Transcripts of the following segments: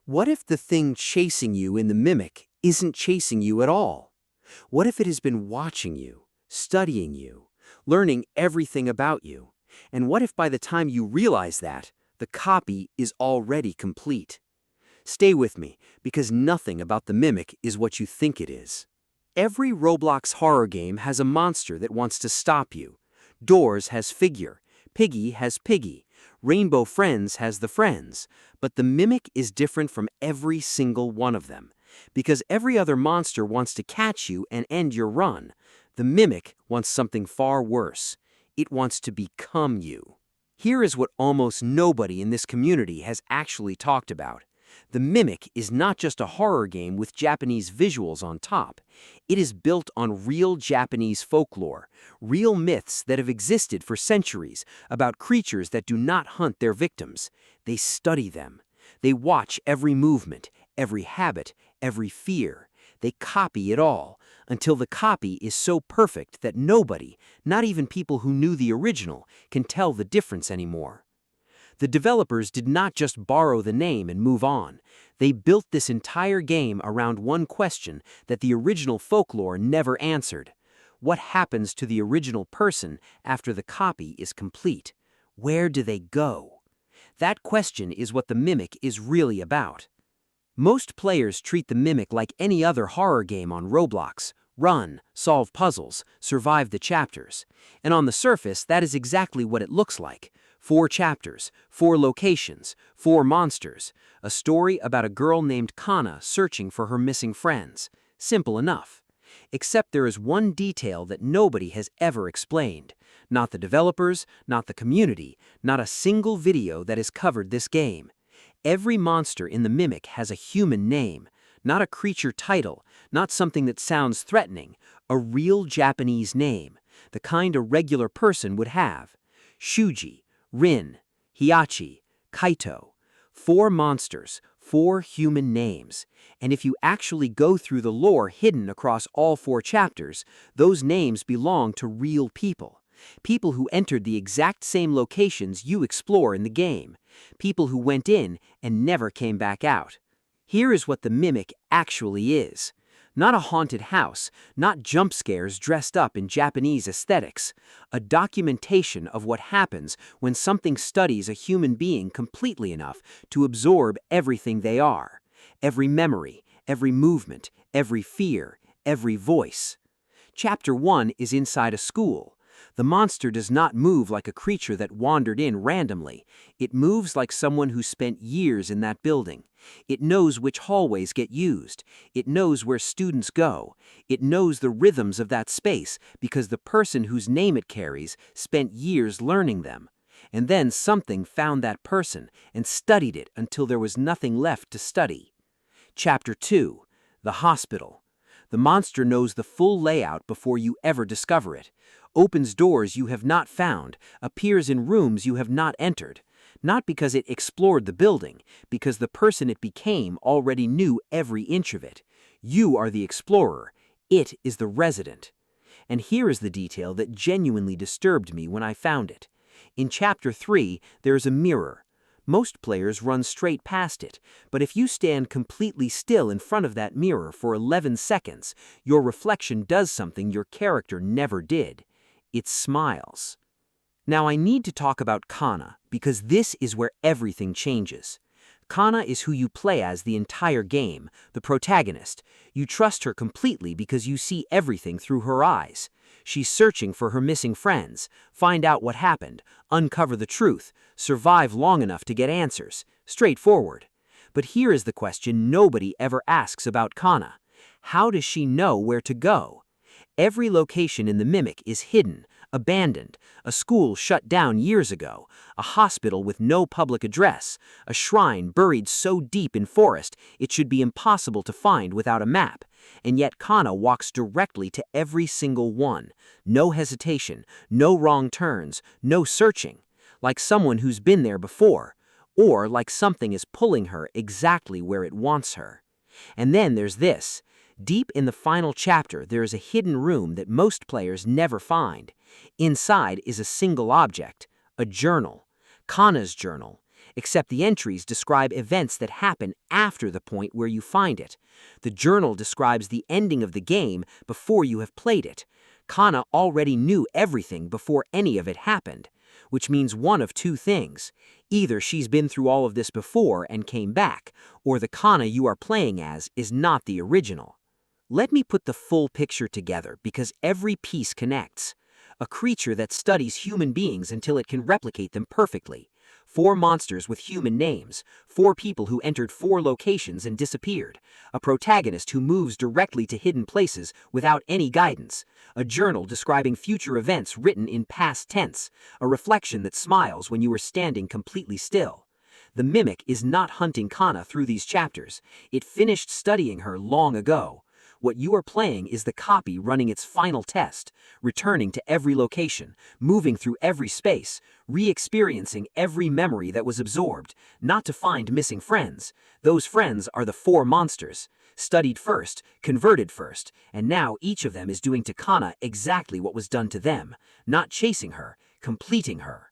What if the thing chasing you in the mimic isn't chasing you at all? What if it has been watching you, studying you, learning everything about you? And what if by the time you realize that, the copy is already complete? Stay with me, because nothing about the mimic is what you think it is. Every Roblox horror game has a monster that wants to stop you. Doors has figure, Piggy has piggy, Rainbow Friends has the friends, but the mimic is different from every single one of them. Because every other monster wants to catch you and end your run, the mimic wants something far worse. It wants to become you. Here is what almost nobody in this community has actually talked about. The Mimic is not just a horror game with Japanese visuals on top. It is built on real Japanese folklore, real myths that have existed for centuries about creatures that do not hunt their victims. They study them. They watch every movement, every habit, every fear. They copy it all, until the copy is so perfect that nobody, not even people who knew the original, can tell the difference anymore. The developers did not just borrow the name and move on. They built this entire game around one question that the original folklore never answered. What happens to the original person after the copy is complete? Where do they go? That question is what the Mimic is really about. Most players treat the Mimic like any other horror game on Roblox. Run, solve puzzles, survive the chapters. And on the surface, that is exactly what it looks like. 4 chapters, 4 locations, 4 monsters, a story about a girl named Kana searching for her missing friends. Simple enough. Except there is one detail that nobody has ever explained. Not the developers, not the community, not a single video that has covered this game. Every monster in the Mimic has a human name, not a creature title, not something that sounds threatening, a real Japanese name, the kind a regular person would have. Shuji, Rin, Hiachi, Kaito. 4 monsters, 4 human names. And if you actually go through the lore hidden across all 4 chapters, those names belong to real people. People who entered the exact same locations you explore in the game. People who went in and never came back out. Here is what the Mimic actually is. Not a haunted house, not jump scares dressed up in Japanese aesthetics. A documentation of what happens when something studies a human being completely enough to absorb everything they are. Every memory, every movement, every fear, every voice. Chapter 1 is inside a school. The monster does not move like a creature that wandered in randomly. It moves like someone who spent years in that building. It knows which hallways get used. It knows where students go. It knows the rhythms of that space because the person whose name it carries spent years learning them. And then something found that person and studied it until there was nothing left to study. Chapter 2. The Hospital. The monster knows the full layout before you ever discover it. Opens doors you have not found, appears in rooms you have not entered. Not because it explored the building, because the person it became already knew every inch of it. You are the explorer. It is the resident. And here is the detail that genuinely disturbed me when I found it. In Chapter 3, there is a mirror. Most players run straight past it, but if you stand completely still in front of that mirror for 11 seconds, your reflection does something your character never did. It smiles. Now I need to talk about Kana, because this is where everything changes. Kana is who you play as the entire game, the protagonist. You trust her completely because you see everything through her eyes. She's searching for her missing friends, find out what happened, uncover the truth, survive long enough to get answers. Straightforward. But here is the question nobody ever asks about Kana. How does she know where to go? Every location in the Mimic is hidden, abandoned, a school shut down years ago, a hospital with no public address, a shrine buried so deep in forest it should be impossible to find without a map. And yet Kana walks directly to every single one. No hesitation, no wrong turns, no searching. Like someone who's been there before, or like something is pulling her exactly where it wants her. And then there's this. Deep in the final chapter, there is a hidden room that most players never find. Inside is a single object, a journal, Kana's journal. except the entries describe events that happen after the point where you find it. The journal describes the ending of the game before you have played it. Kana already knew everything before any of it happened, which means one of two things. Either she's been through all of this before and came back, or the Kana you are playing as is not the original. Let me put the full picture together because every piece connects. A creature that studies human beings until it can replicate them perfectly. 4 monsters with human names, 4 people who entered 4 locations and disappeared, a protagonist who moves directly to hidden places without any guidance, a journal describing future events written in past tense, a reflection that smiles when you are standing completely still. The mimic is not hunting Kana through these chapters. It finished studying her long ago. What you are playing is the copy running its final test, returning to every location, moving through every space, re-experiencing every memory that was absorbed, not to find missing friends. Those friends are the 4 monsters, studied first, converted first, and now each of them is doing to Kana exactly what was done to them, not chasing her, completing her.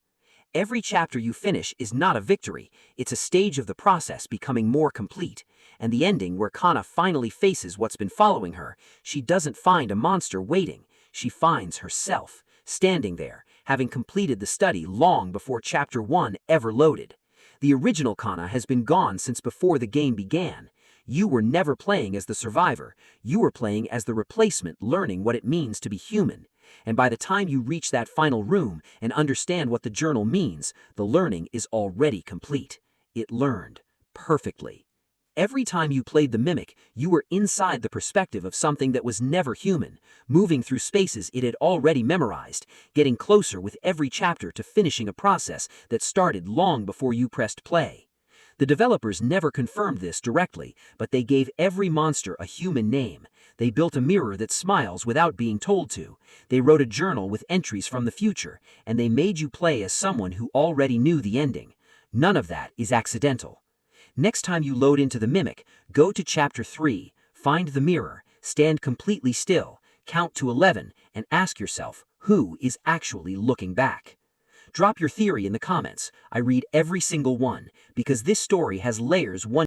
Every chapter you finish is not a victory, it's a stage of the process becoming more complete. And the ending where Kana finally faces what's been following her, she doesn't find a monster waiting, she finds herself, standing there, having completed the study long before Chapter 1 ever loaded. The original Kana has been gone since before the game began. You were never playing as the survivor, you were playing as the replacement learning what it means to be human. And by the time you reach that final room and understand what the journal means, the learning is already complete. It learned perfectly. Every time you played the mimic, you were inside the perspective of something that was never human, moving through spaces it had already memorized, getting closer with every chapter to finishing a process that started long before you pressed play. The developers never confirmed this directly, but they gave every monster a human name. They built a mirror that smiles without being told to. They wrote a journal with entries from the future, and they made you play as someone who already knew the ending. None of that is accidental. Next time you load into the mimic, go to Chapter 3, find the mirror, stand completely still, count to 11, and ask yourself, who is actually looking back? Drop your theory in the comments. I read every single one, because this story has layers one